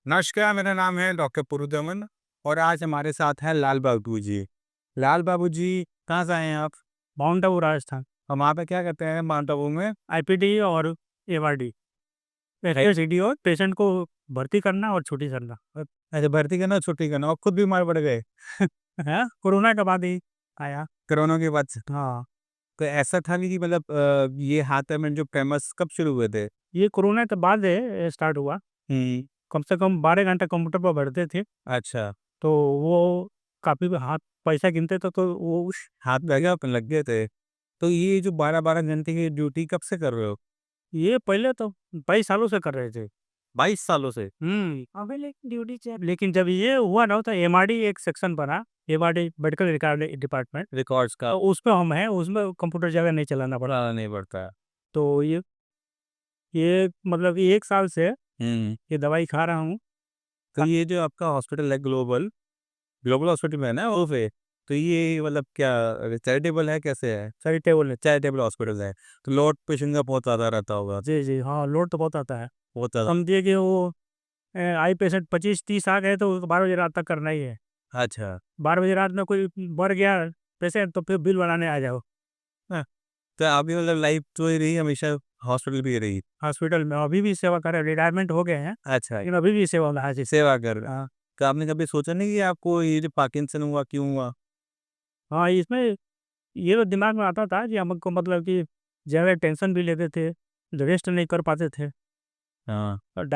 नमस्कार, मेरा नाम है डॉक्टर पुरुदमन और आज हमारे साथ हैं लाल बाबू जी। लाल बाबू जी, कहाँ से आए हैं आप? माउंट आबू राजस्थान। और वहाँ पे क्या करते हैं माउंट आबू में? आईपीडी और एवारडी रेयर और पेशेंट को भर्ती करना और छुट्टी करना। अच्छा, भर्ती करना, छुट्टी करना और खुद बीमार पड़ गए है कोरोना के बाद ही आया। कोरोना के बाद से। हाँ, तो ऐसा था नहीं कि मतलब ये हाथ में जो फेमस कब शुरू हुए थे? ये कोरोना के बाद स्टार्ट हुआ। हुँ, कम से कम 12 घंटा कंप्यूटर पर बैठते थे। अच्छा, तो वो काफ़ी हाथ पैसा गिनते थे, तो वो उस हाथ लग गए थे। तो ये जो 12-12 घंटे की ड्यूटी कब से कर रहे हो? ये पहले तो 22 सालों से कर रहे थे। 22 सालों से? अबे लेकिन ड्यूटी चेक, लेकिन जब ये हुआ ना तो एमआरडी एक सेक्शन बना। MRD medical record department. Records का तो उसमें हम हैं, उसमें कंप्यूटर ज़्यादा नहीं चलाना पड़ा। चलाना नहीं पड़ता है। तो ये मतलब 1 साल से हुँ, ये दवाई खा रहा हूँ। तो ये जो आपका हॉस्पिटल है ग्लोबल ग्लोबल हॉस्पिटल में है ना वो पे, तो ये मतलब क्या चैरिटेबल है, कैसे है? चैरिटेबल है। चैरिटेबल हॉस्पिटल है, तो लोड पेशेंट का बहुत ज़्यादा रहता होगा, जी, जी। हाँ, लोड तो बहुत आता है। बहुत ज़्यादा। समझिए कि वो आई पेशेंट 25-30 आ गए तो 12 बजे रात तक करना ही है। अच्छा, 12 बजे रात में कोई बढ़ गया पेशेंट तो फिर बिल बनाने आ जाओ। हाँ, तो अभी मतलब लाइफ तो ही रही हमेशा, हॉस्पिटल भी रही। हॉस्पिटल में अभी भी सेवा कर रहे हैं, रिटायरमेंट हो गए हैं, अच्छा, लेकिन अभी भी सेवा में हाजिर। सेवा कर रहे हैं। हाँ, तो आपने कभी सोचा नहीं कि आपको ये जो पार्किंसन हुआ, क्यों हुआ? हाँ, इसमें ये तो दिमाग में आता था कि हमको मतलब कि ज़्यादा टेंशन भी लेते थे, रेस्ट नहीं कर पाते थे। हाँ, और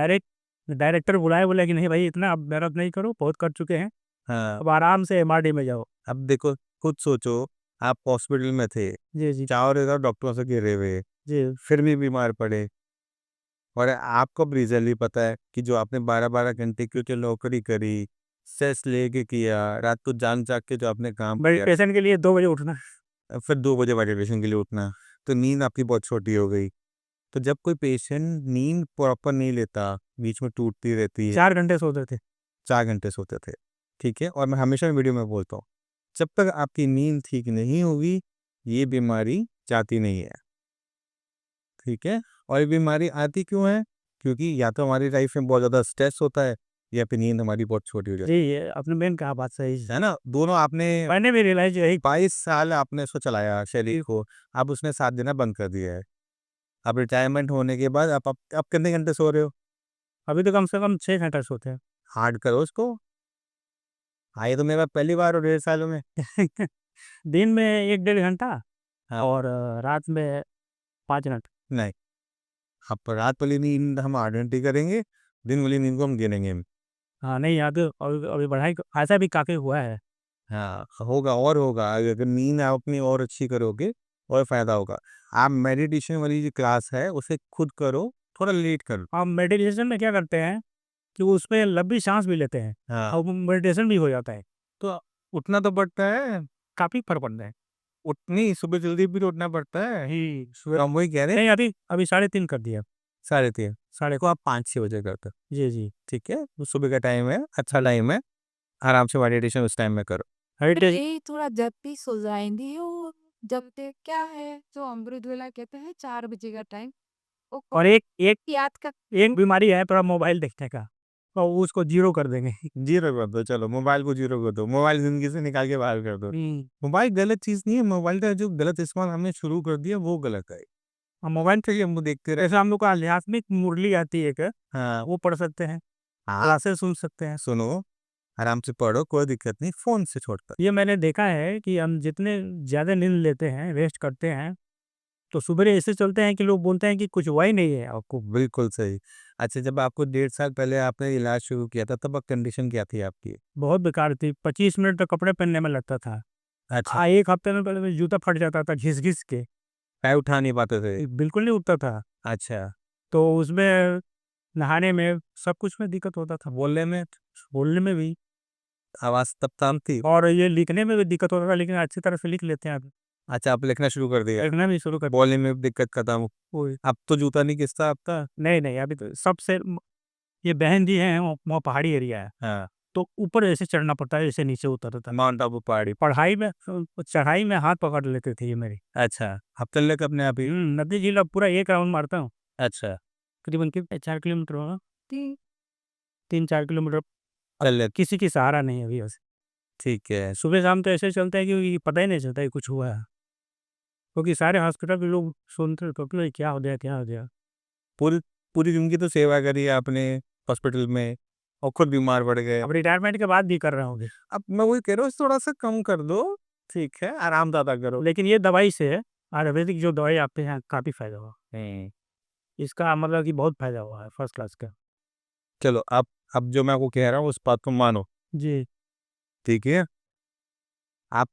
डायरेक्टर बुलाए, बोले कि नहीं भाई इतना अब मेहनत नहीं करो, बहुत कर चुके हैं, हाँ, अब आराम से एमआरडी में जाओ। अब देखो, खुद सोचो, आप हॉस्पिटल में थे, जी, जी। चारों तरफ डॉक्टरों से घिरे हुए, जी, फिर भी बीमार पड़े। और आपको अब रिज़ल्ट भी पता है कि जो आपने 12-12 घंटे की जो नौकरी करी, स्ट्रेस लेके किया, रात को जाग-जाग के जो आपने काम किया, मेडिटेशन के लिए 2 बजे उठना। फिर 2 बजे वैलिडेशन के लिए उठना, तो नींद आपकी बहुत छोटी हो गई। तो जब कोई पेशेंट नींद प्रॉपर नहीं लेता, बीच में टूटती रहती है, 4 घंटे सोते थे। 4 घंटे सोते थे, ठीक है? और मैं हमेशा वीडियो में बोलता हूँ, जब तक आपकी नींद ठीक नहीं होगी, ये बीमारी जाती नहीं है, ठीक है? और ये बीमारी आती क्यों है? क्योंकि या तो हमारी लाइफ में बहुत ज़्यादा स्ट्रेस होता है या फिर नींद हमारी बहुत छोटी हो जी, जाती ये आपने मेन कहा बात सही है है। ना? दोनों आपने मैंने भी रियलाइज़ यही। 22 साल आपने इसको चलाया शरीर को, अब उसने साथ देना बंद कर दिया है। अब रिटायरमेंट होने के बाद आप कितने घंटे सो रहे हो? अभी तो कम से कम 6 घंटा सोते हैं। हार्ड करो उसको। हाँ, ये तो मेरे पास पहली बार हो 1.5 सालों में। दिन में 1 डेढ़ घंटा हाँ, और रात में 5 घंटा। नहीं, अब रात वाली नींद हम 8 घंटे करेंगे, दिन वाली नींद को हम गिनेंगे। हाँ, नहीं यहाँ तो अभी अभी बढ़ाई ऐसा भी काफ़ी हुआ है। हाँ, होगा और होगा, अगर नींद आप अपनी और अच्छी करोगे और फ़ायदा होगा। आप मेडिटेशन वाली जो क्लास है, उसे खुद करो, थोड़ा लेट करो। हम मेडिटेशन में क्या करते हैं कि उसमें लंबी साँस भी लेते हैं हाँ, और वो मेडिटेशन भी हो जाता है। तो उठना तो पड़ता है, काफ़ी फ़र्क पड़ता है। उठनी सुबह जल्दी भी तो उठना पड़ता है। जी, तो हम वही कह रहे हैं, नहीं अभी अभी 3:30 कर दिया। 3:30 साढ़े इसको आप 5-6 बजे करते हो, जी, जी। ठीक है? तो सुबह का टाइम है, अच्छा टाइम है, आराम से मेडिटेशन उस टाइम में करो। हेरिटेज। ये थोड़ा जल्दी सो जाएँगी वो। जब तक क्या है जो अमृत वेला कहते हैं 4 बजे का टाइम, वो और एक एक याद का एक बीमारी है थोड़ा मोबाइल देखने का, तो उसको ज़ीरो कर देंगे। ज़ीरो कर दो, चलो मोबाइल को ज़ीरो कर दो, मोबाइल ज़िंदगी से निकाल के बाहर कर दो। हुँ। मोबाइल गलत चीज़ नहीं है, मोबाइल का जो गलत इस्तेमाल हमने शुरू कर दिया वो गलत है। मोबाइल ठीक है, हम वो देखते रहे। जैसे हम लोग को आध्यात्मिक मुरली आती है एक, हाँ, वो पढ़ सकते हैं, हाँ, क्लासेस सुन सकते हैं। सुनो, आराम से पढ़ो, कोई दिक्कत नहीं, फ़ोन से छोड़कर। ये मैंने देखा है कि हम जितने ज़्यादा नींद लेते हैं, रेस्ट करते हैं, तो सुबेरे ऐसे चलते हैं कि लोग बोलते हैं कि कुछ हुआ ही नहीं है। आपको बिल्कुल सही। अच्छा, जब आपको 1.5 साल पहले आपने इलाज शुरू किया था, तब कंडीशन क्या थी आपकी? बहुत बेकार थी, 25 मिनट तक कपड़े पहनने में लगता था। अच्छा, 1 हफ्ते में पहले मेरा जूता फट जाता था घिस-घिस के, पैर उठा नहीं पाते थे। बिल्कुल नहीं उठता था। अच्छा, तो उसमें नहाने में, सब कुछ में दिक्कत होता था, बोलने में बोलने में भी आवाज़ तब शांत थी? और ये लिखने में भी दिक्कत होता था, लेकिन अच्छी तरह से लिख लेते हैं अब। अच्छा, आप लिखना शुरू कर दिया, लिखना भी शुरू कर बोलने में भी दिक्कत खत्म। वही। अब तो जूता नहीं घिसता आपका? नहीं, नहीं, अभी तो सबसे ये बहन जी हैं, वो पहाड़ी एरिया है, हाँ, तो ऊपर ऐसे चढ़ना पड़ता है, ऐसे नीचे उतरता है। माउंट आबू पहाड़ी। पढ़ाई में चढ़ाई में हाथ पकड़ लेते थे ये मेरे। अच्छा, अब चल लेते अपने आप ही? नदी झील अब पूरा 1 राउंड मारता हूँ, अच्छा, करीबन 4 किलोमीटर होगा। 3 3-4 किलोमीटर चल किसी की सहारा नहीं है अभी बस। ठीक है। सुबह शाम तो ऐसे चलता है कि पता ही नहीं चलता है कुछ हुआ है। क्योंकि सारे हॉस्पिटल के लोग सुनते हैं तो भाई क्या हो गया, क्या हो गया? पूरी पूरी ज़िंदगी तो सेवा करी है आपने हॉस्पिटल में और खुद बीमार पड़ गए। अब रिटायरमेंट के बाद भी कर रहा हूँ। अब मैं वही कह रहा हूँ थोड़ा-सा कम कर दो, ठीक है, आराम ज़्यादा करो। लेकिन ये दवाई से आयुर्वेदिक जो दवाई आते हैं काफ़ी फ़ायदा हुआ। इसका मतलब कि बहुत फ़ायदा हुआ है फर्स्ट क्लास का। चलो अब जो मैं आपको कह रहा हूँ उस बात को मानो, जी, ठीक है? आप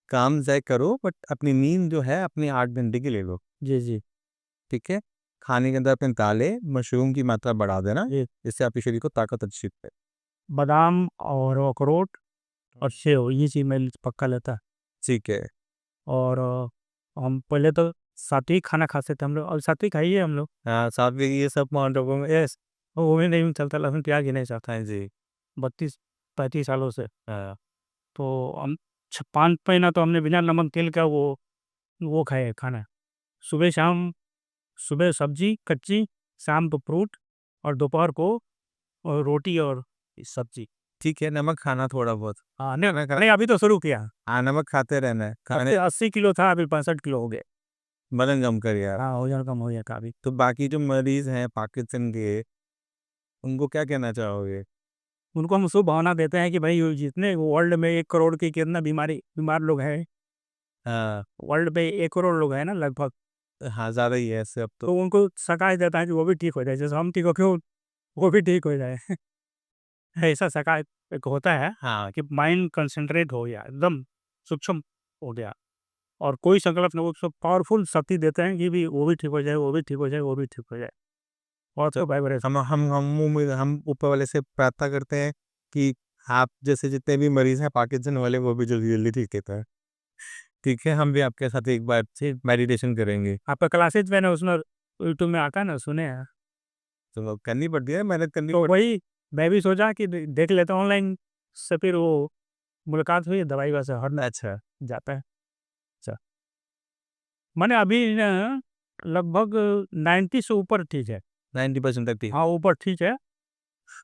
काम चाहे करो बट अपनी नींद जो है अपनी 8 घंटे की ले लो, जी, जी, ठीक है? खाने के अंदर अपने दालें, मशरूम की मात्रा बढ़ा देना, जी। जिससे आपके शरीर को ताकत अच्छी मिले। बादाम और अखरोट और सेव ये चीज़ मैं पक्का लेता। ठीक है। और हम पहले तो सात्विक खाना खाते थे हम लोग और सात्विक खाइए हम लोग। हाँ, साथ में ये सब मान रखो में यस। वो भी नहीं चलता, लहसुन प्याज ही नहीं चलता हाँ है जी। 32-35 सालों से। तो हम 5 महीना तो हमने बिना नमक तेल का वो खाए खाना। सुबह शाम, सुबह सब्जी कच्ची, शाम को फ्रूट और दोपहर को रोटी और सब्जी। ठीक है, नमक खाना थोड़ा बहुत। हाँ, नहीं खाना खा नहीं अभी तो शुरू किया। हाँ, नमक खाते रहना है। खाने 80 किलो था, अभी 65 किलो हो गए। वज़न कम कर यार। हाँ, वज़न कम हो गया काफ़ी। तो बाकी जो मरीज़ हैं पार्किंसन के, उनको क्या कहना चाहोगे? उनको हम शुभ भावना देते हैं कि भाई ये जितने वर्ल्ड में 1 करोड़ की कितना बीमार लोग हैं, हाँ, वर्ल्ड में 1 करोड़ लोग हैं ना लगभग, हाँ, ज़्यादा ही है इससे अब तो। तो उनको सकाश देता है कि वो भी ठीक हो जाए। जैसे हम ठीक हो के वो भी ठीक हो जाए। ऐसा सकाश एक होता है हाँ, कि माइंड कंसंट्रेट हो गया, एकदम सूक्ष्म हो गया और कोई संकल्प नहीं, वो सब पावरफुल शक्ति देते हैं कि भी वो भी ठीक हो जाए, वो भी ठीक हो जाए, वो भी ठीक हो जाए। और तो तो वाइब्रेशन हम ऊपर वाले से प्रार्थना करते हैं कि आप जैसे जितने भी मरीज़ हैं पार्किंसन वाले वो भी जल्दी-जल्दी ठीक होता है। ठीक है, हम भी आपके साथ एक बार से मेडिटेशन करेंगे। आपका क्लासेस मैंने उसमें यूट्यूब में आता है ना, सुने हैं। तो करनी पड़ती है, मेहनत करनी तो पड़ती वही मैं भी सोचा कि देख लेता हूँ ऑनलाइन से, फिर वो मुलाकात हुई, दवाई वैसे हट है। अच्छा, जाता है। अच्छा, मैंने अभी ना लगभग 90 से ऊपर ठीक है। 90% तक ठीक। हाँ, ऊपर ठीक है।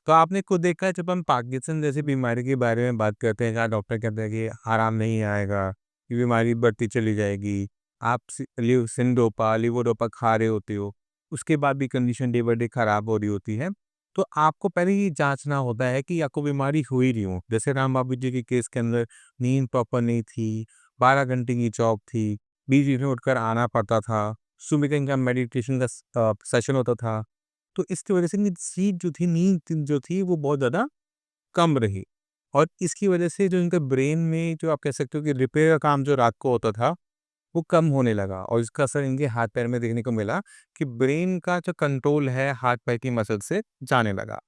तो आपने खुद देखा है जब हम पार्किंसन जैसी बीमारी के बारे में बात करते हैं, जहाँ डॉक्टर कहते हैं कि आराम नहीं आएगा, ये बीमारी बढ़ती चली जाएगी, आप सिंडोपा, लीवोडोपा खा रहे होते हो, उसके बाद भी कंडीशन डे बाय डे खराब हो रही होती है, तो आपको पहले ये जांचना होता है कि आपको बीमारी हुई नहीं हो। जैसे राम बाबू जी के केस के अंदर नींद प्रॉपर नहीं थी, 12 घंटे की जॉब थी, बीच बीच में उठकर आना पड़ता था, सुबह का इनका मेडिटेशन का सेशन होता था, तो इसकी वजह से नींद जो थी वो बहुत ज़्यादा कम रही और इसकी वजह से जो इनका ब्रेन में जो आप कह सकते हो कि रिपेयर का काम जो रात को होता था, वो कम होने लगा और इसका असर इनके हाथ-पैर में देखने को मिला कि ब्रेन का जो कंट्रोल है हाथ-पैर की मसल से जाने लगा।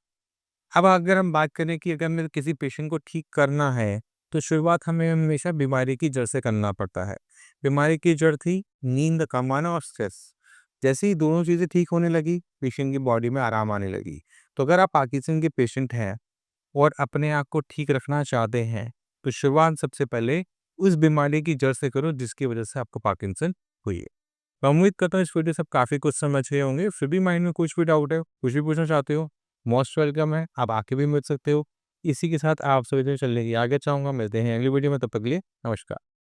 अब अगर हम बात करें कि अगर हमें किसी पेशेंट को ठीक करना है, तो शुरुआत हमें हमेशा बीमारी की जड़ से करना पड़ता है। बीमारी की जड़ थी नींद कम आना और स्ट्रेस। जैसे ही दोनों चीज़ें ठीक होने लगी, पेशेंट की बॉडी में आराम आने लगी। तो अगर आप पार्किंसन के पेशेंट हैं और अपने आप को ठीक रखना चाहते हैं, तो शुरुआत सबसे पहले उस बीमारी की जड़ से करो जिसकी वजह से आपको पार्किंसन हुई है। मैं उम्मीद करता हूँ इस वीडियो से आप काफ़ी कुछ समझ गए होंगे। फिर भी माइंड में कुछ भी डाउट है, कुछ भी पूछना चाहते हो, मोस्ट वेलकम है, आप आके भी मिल सकते हो। इसी के साथ आप सभी से चलने की आगे चाहूँगा। मिलते हैं अगली वीडियो में, तब तक के लिए नमस्कार।